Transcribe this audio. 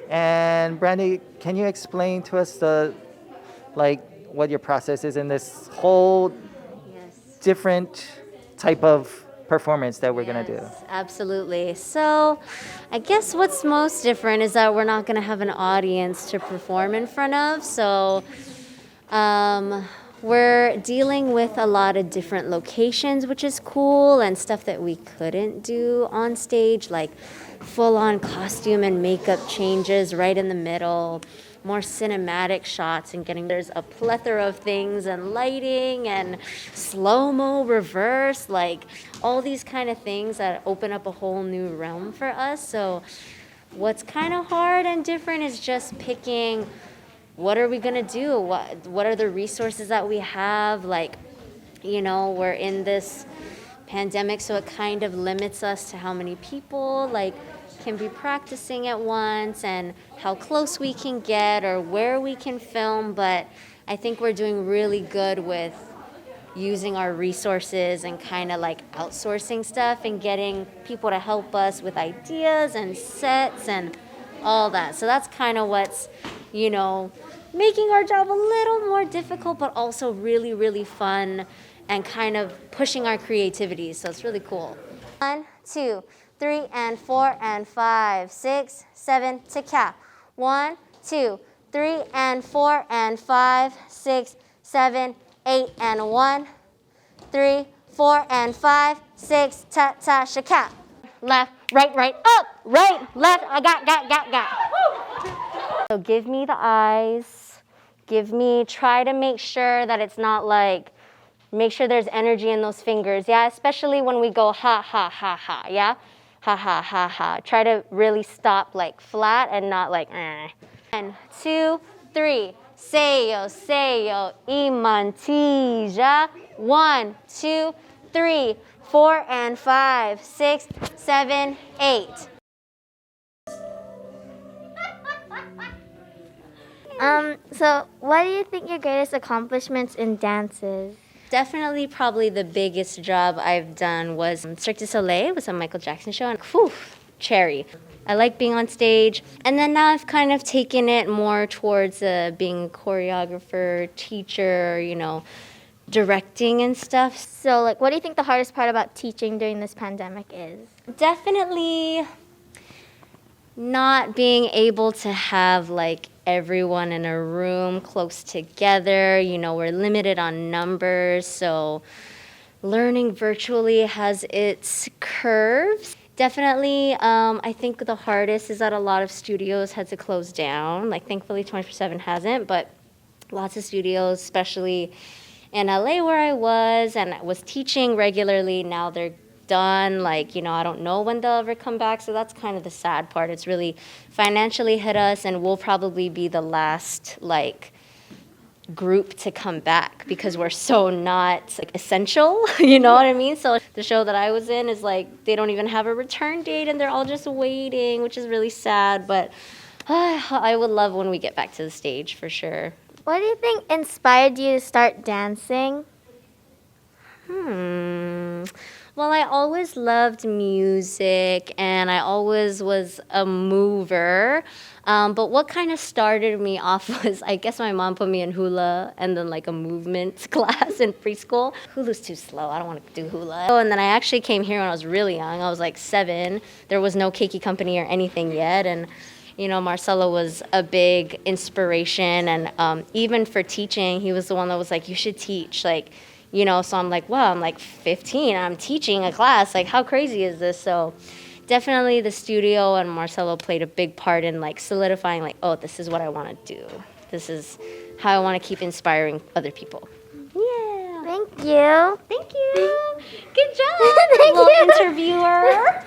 And Brandi, can you explain to us what your process is in this whole Yes. different type of performance that we're gonna do? Yes, absolutely. So, I guess what's most different is that we're not going to have an audience to perform in front of. So, um, we're dealing with a lot of different locations, which is cool, and stuff that we couldn't do on stage, like full on costume and makeup changes right in the middle, more cinematic shots, and getting there's a plethora of things, and lighting and slow mo reverse, like all these kind of things that open up a whole new realm for us. So, what's kind of hard and different is just picking what are we going to do? What are the resources that we have? Like, we're in this pandemic, so it kind of limits us to how many people can be practicing at once and how close we can get or where we can film. But I think we're doing really good with using our resources and kind of outsourcing stuff and getting people to help us with ideas and sets and all that. So that's kind of what's, making our job a little more difficult, but also really, really fun and kind of pushing our creativity. So it's really cool. 1, 2, 3, and 4, and 5, 6, 7 to cap. 1, 2, 3, and 4, and 5, 6, 7, 8, and 1, 3, 4, and 5, 6, ta ta shaka. Left, right, up, right, left. I got. So give me the eyes. Try to make sure that it's not make sure there's energy in those fingers, yeah? Especially when we go ha, ha, ha, ha, yeah? Ha, ha, ha, ha. Try to really stop flat and not 1, 2, 3. Seyo, imantija. 1, 2, 3, 4, and 5, 6, 7, 8. So what do you think your greatest accomplishments in dance is? Definitely, probably the biggest job I've done was Cirque du Soleil. It was a Michael Jackson show, and cherry. I like being on stage, and then now I've kind of taken it more towards being a choreographer, teacher, directing and stuff. So what do you think the hardest part about teaching during this pandemic is? Definitely not being able to have everyone in a room close together. We're limited on numbers, so learning virtually has its curves. Definitely, I think the hardest is that a lot of studios had to close down. Thankfully 24/7 hasn't, but lots of studios, especially in LA where I was and I was teaching regularly, now they're done. I don't know when they'll ever come back, so that's kind of the sad part. It's really financially hit us, and we'll probably be the last group to come back because we're so not essential, you know what I mean? So the show that I was in is they don't even have a return date, and they're all just waiting, which is really sad. But I would love when we get back to the stage for sure. What do you think inspired you to start dancing? Well, I always loved music, and I always was a mover. But what kind of started me off was, I guess my mom put me in hula and then a movement class in preschool. Hula's too slow. I don't want to do hula. And then I actually came here when I was really young. I was 7. There was no keiki company or anything yet. And Marcelo was a big inspiration. And even for teaching, he was the one that was you should teach. So I'm wow, I'm 15, I'm teaching a class, how crazy is this? So definitely the studio and Marcelo played a big part in solidifying oh, this is what I want to do. This is how I want to keep inspiring other people. Yeah. Thank you. Thank you. Good job, Thank little you. interviewer.